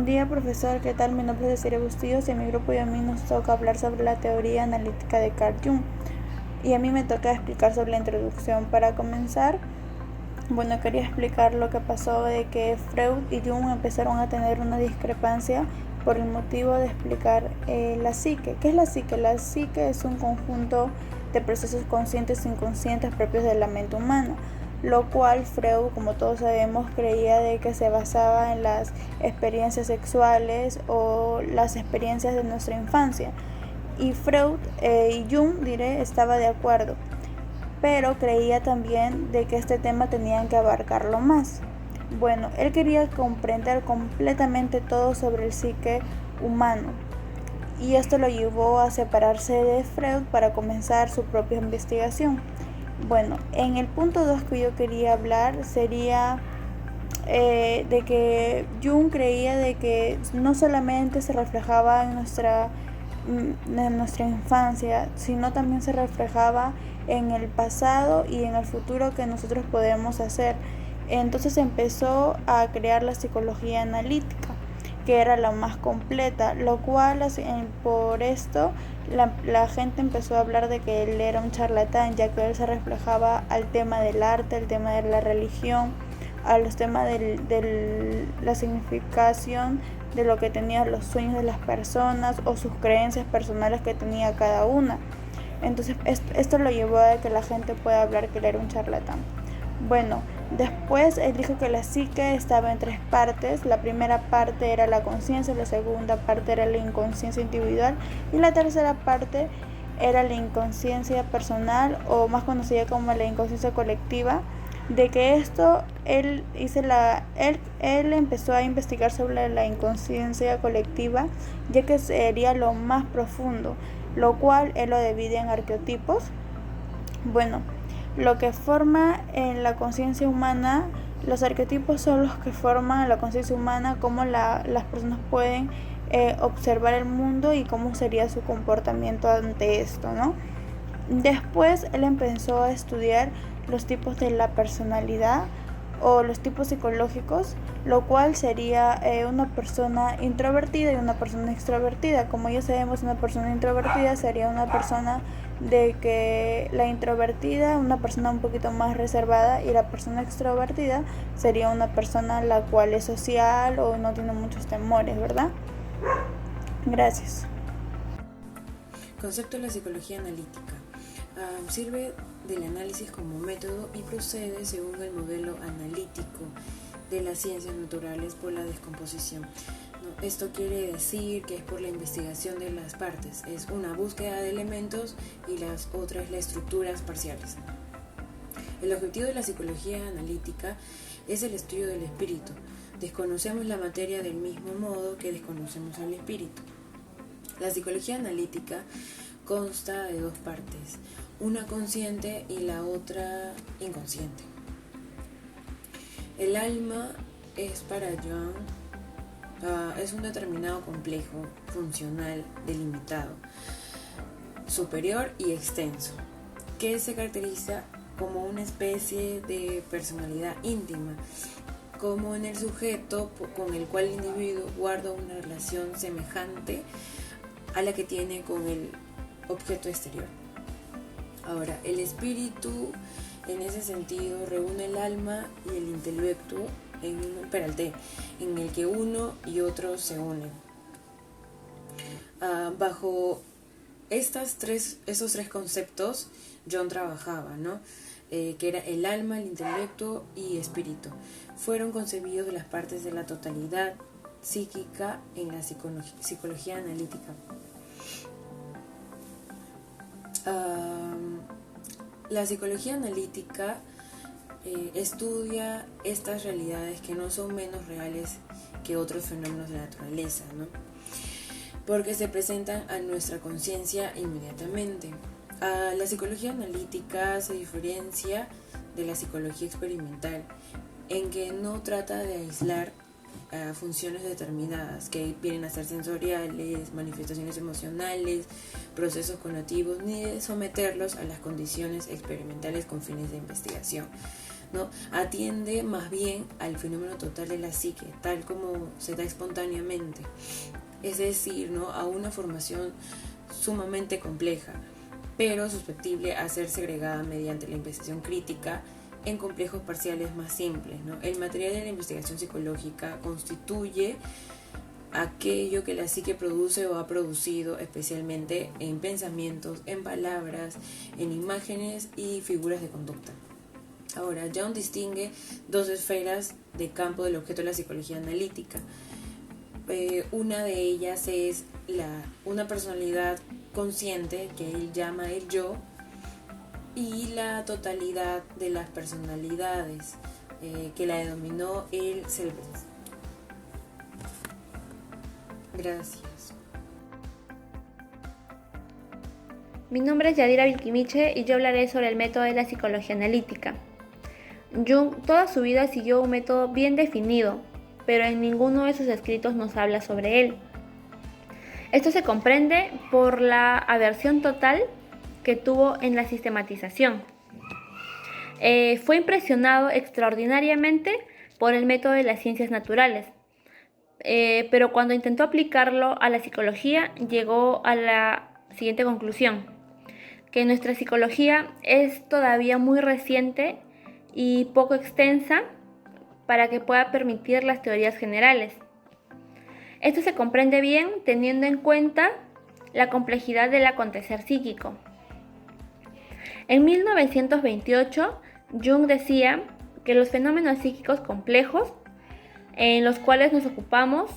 Buen día, profesor. ¿Qué tal? Mi nombre es Cecilia Bustillos y en mi grupo y a mí nos toca hablar sobre la teoría analítica de Carl Jung. Y a mí me toca explicar sobre la introducción. Para comenzar, quería explicar lo que pasó de que Freud y Jung empezaron a tener una discrepancia por el motivo de explicar la psique. ¿Qué es la psique? La psique es un conjunto de procesos conscientes e inconscientes propios de la mente humana, lo cual Freud, como todos sabemos, creía de que se basaba en las experiencias sexuales o las experiencias de nuestra infancia. Y Freud y Jung, estaba de acuerdo, pero creía también de que este tema tenían que abarcarlo más. Él quería comprender completamente todo sobre el psique humano, y esto lo llevó a separarse de Freud para comenzar su propia investigación. En el punto 2 que yo quería hablar sería de que Jung creía de que no solamente se reflejaba en nuestra infancia, sino también se reflejaba en el pasado y en el futuro que nosotros podemos hacer. Entonces empezó a crear la psicología analítica, que era la más completa, lo cual por esto la gente empezó a hablar de que él era un charlatán, ya que él se reflejaba al tema del arte, al tema de la religión, a los temas de la significación de lo que tenían los sueños de las personas o sus creencias personales que tenía cada una. Entonces esto lo llevó a que la gente pueda hablar que él era un charlatán. Después él dijo que la psique estaba en 3 partes. La primera parte era la conciencia, la segunda parte era la inconsciencia individual y la tercera parte era la inconsciencia personal, o más conocida como la inconsciencia colectiva. De que esto él empezó a investigar sobre la inconsciencia colectiva, ya que sería lo más profundo, lo cual él lo divide en arquetipos. Lo que forma en la conciencia humana, los arquetipos son los que forman la conciencia humana, cómo las personas pueden observar el mundo y cómo sería su comportamiento ante esto, ¿no? Después él empezó a estudiar los tipos de la personalidad o los tipos psicológicos, lo cual sería una persona introvertida y una persona extrovertida. Como ya sabemos, una persona introvertida sería una persona de que la introvertida, una persona un poquito más reservada, y la persona extrovertida sería una persona la cual es social o no tiene muchos temores, ¿verdad? Gracias. Concepto de la psicología analítica. Sirve del análisis como método y procede según el modelo analítico de las ciencias naturales por la descomposición. Esto quiere decir que es por la investigación de las partes, es una búsqueda de elementos y las otras las estructuras parciales. El objetivo de la psicología analítica es el estudio del espíritu. Desconocemos la materia del mismo modo que desconocemos al espíritu. La psicología analítica consta de 2 partes, una consciente y la otra inconsciente. El alma es para Jung es un determinado complejo funcional delimitado, superior y extenso, que se caracteriza como una especie de personalidad íntima, como en el sujeto con el cual el individuo guarda una relación semejante a la que tiene con el objeto exterior. Ahora, el espíritu en ese sentido reúne el alma y el intelecto en el que uno y otro se unen. Bajo esos 3 conceptos Jung trabajaba, ¿no? Que era el alma, el intelecto y espíritu. Fueron concebidos de las partes de la totalidad psíquica en la psicología analítica. La psicología analítica estudia estas realidades que no son menos reales que otros fenómenos de la naturaleza, ¿no? Porque se presentan a nuestra conciencia inmediatamente. La psicología analítica se diferencia de la psicología experimental en que no trata de aislar funciones determinadas que vienen a ser sensoriales, manifestaciones emocionales, procesos cognitivos, ni de someterlos a las condiciones experimentales con fines de investigación. ¿no? Atiende más bien al fenómeno total de la psique, tal como se da espontáneamente, es decir, ¿no? A una formación sumamente compleja, pero susceptible a ser segregada mediante la investigación crítica en complejos parciales más simples, ¿no? El material de la investigación psicológica constituye aquello que la psique produce o ha producido, especialmente en pensamientos, en palabras, en imágenes y figuras de conducta. Ahora, Jung distingue dos esferas de campo del objeto de la psicología analítica. Una de ellas es una personalidad consciente, que él llama el yo, y la totalidad de las personalidades, que la denominó el Selbst. Gracias. Mi nombre es Yadira Vilquimiche y yo hablaré sobre el método de la psicología analítica. Jung toda su vida siguió un método bien definido, pero en ninguno de sus escritos nos habla sobre él. Esto se comprende por la aversión total que tuvo en la sistematización. Fue impresionado extraordinariamente por el método de las ciencias naturales, pero cuando intentó aplicarlo a la psicología llegó a la siguiente conclusión: que nuestra psicología es todavía muy reciente y poco extensa para que pueda permitir las teorías generales. Esto se comprende bien teniendo en cuenta la complejidad del acontecer psíquico. En 1928, Jung decía que los fenómenos psíquicos complejos en los cuales nos ocupamos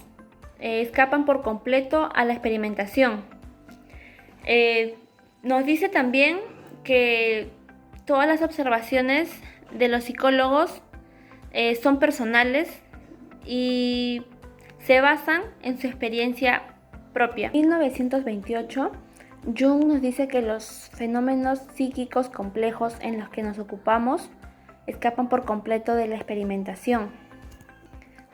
escapan por completo a la experimentación. Nos dice también que todas las observaciones de los psicólogos son personales y se basan en su experiencia propia. En 1928, Jung nos dice que los fenómenos psíquicos complejos en los que nos ocupamos escapan por completo de la experimentación.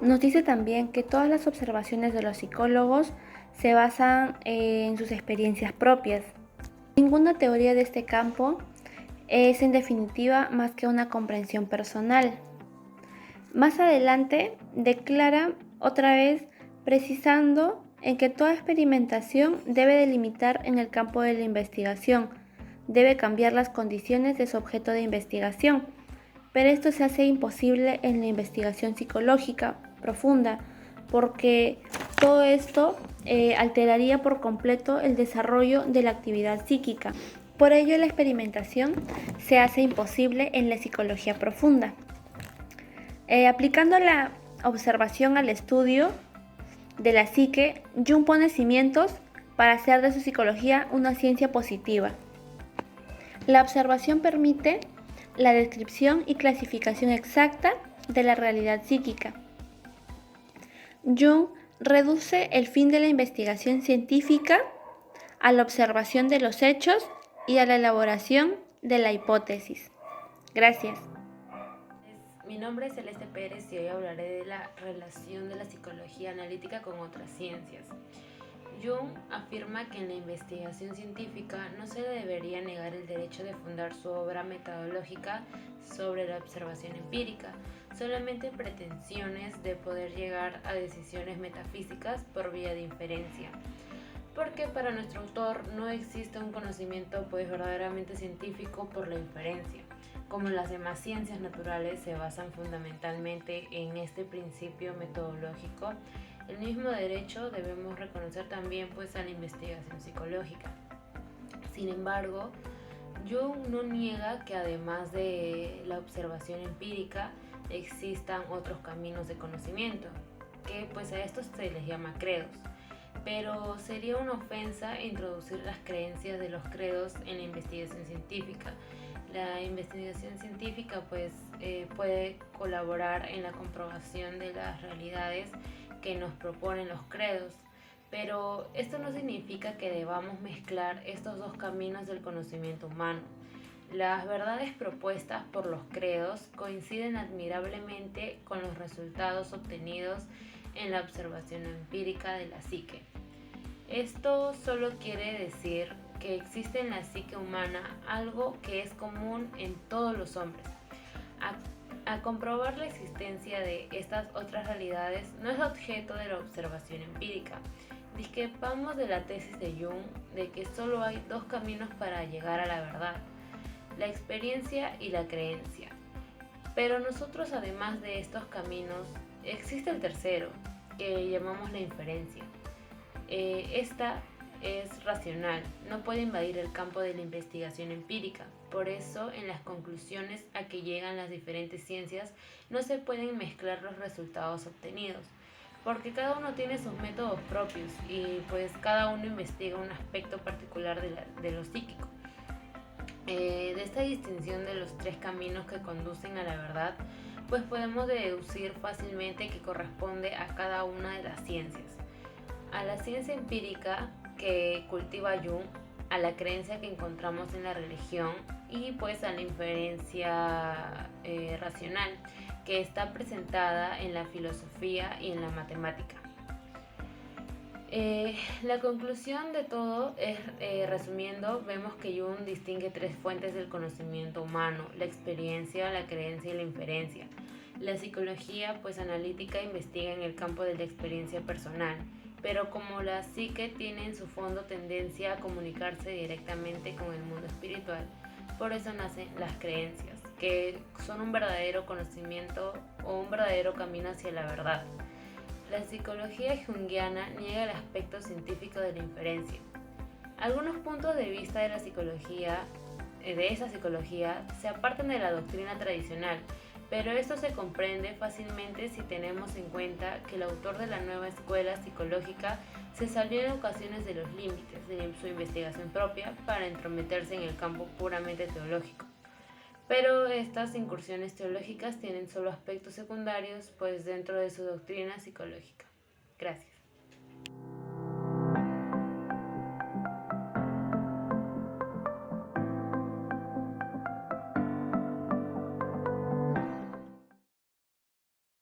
Nos dice también que todas las observaciones de los psicólogos se basan en sus experiencias propias. Ninguna teoría de este campo es en definitiva más que una comprensión personal. Más adelante declara otra vez precisando en que toda experimentación debe delimitar en el campo de la investigación, debe cambiar las condiciones de su objeto de investigación, pero esto se hace imposible en la investigación psicológica profunda, porque todo esto alteraría por completo el desarrollo de la actividad psíquica. Por ello, la experimentación se hace imposible en la psicología profunda. Aplicando la observación al estudio de la psique, Jung pone cimientos para hacer de su psicología una ciencia positiva. La observación permite la descripción y clasificación exacta de la realidad psíquica. Jung reduce el fin de la investigación científica a la observación de los hechos y a la elaboración de la hipótesis. Gracias. Mi nombre es Celeste Pérez y hoy hablaré de la relación de la psicología analítica con otras ciencias. Jung afirma que en la investigación científica no se le debería negar el derecho de fundar su obra metodológica sobre la observación empírica, solamente pretensiones de poder llegar a decisiones metafísicas por vía de inferencia. Porque para nuestro autor no existe un conocimiento verdaderamente científico por la inferencia. Como las demás ciencias naturales se basan fundamentalmente en este principio metodológico, el mismo derecho debemos reconocer también a la investigación psicológica. Sin embargo, Jung no niega que además de la observación empírica existan otros caminos de conocimiento, que a estos se les llama credos. Pero sería una ofensa introducir las creencias de los credos en la investigación científica. La investigación científica puede colaborar en la comprobación de las realidades que nos proponen los credos, pero esto no significa que debamos mezclar estos dos caminos del conocimiento humano. Las verdades propuestas por los credos coinciden admirablemente con los resultados obtenidos en la observación empírica de la psique. Esto solo quiere decir que existe en la psique humana algo que es común en todos los hombres. A comprobar la existencia de estas otras realidades no es objeto de la observación empírica. Discrepamos de la tesis de Jung de que solo hay dos caminos para llegar a la verdad, la experiencia y la creencia. Pero nosotros, además de estos caminos, existe el tercero, que llamamos la inferencia. Esta es racional, no puede invadir el campo de la investigación empírica. Por eso, en las conclusiones a que llegan las diferentes ciencias, no se pueden mezclar los resultados obtenidos, porque cada uno tiene sus métodos propios y pues cada uno investiga un aspecto particular de lo psíquico. De esta distinción de los tres caminos que conducen a la verdad, pues podemos deducir fácilmente que corresponde a cada una de las ciencias. A la ciencia empírica que cultiva Jung, a la creencia que encontramos en la religión y pues a la inferencia racional que está presentada en la filosofía y en la matemática. La conclusión de todo es, resumiendo, vemos que Jung distingue tres fuentes del conocimiento humano: la experiencia, la creencia y la inferencia. La psicología, pues analítica, investiga en el campo de la experiencia personal, pero como la psique tiene en su fondo tendencia a comunicarse directamente con el mundo espiritual, por eso nacen las creencias, que son un verdadero conocimiento o un verdadero camino hacia la verdad. La psicología junguiana niega el aspecto científico de la inferencia. Algunos puntos de vista de esa psicología se apartan de la doctrina tradicional, pero esto se comprende fácilmente si tenemos en cuenta que el autor de la nueva escuela psicológica se salió en ocasiones de los límites de su investigación propia para entrometerse en el campo puramente teológico. Pero estas incursiones teológicas tienen solo aspectos secundarios, pues dentro de su doctrina psicológica. Gracias.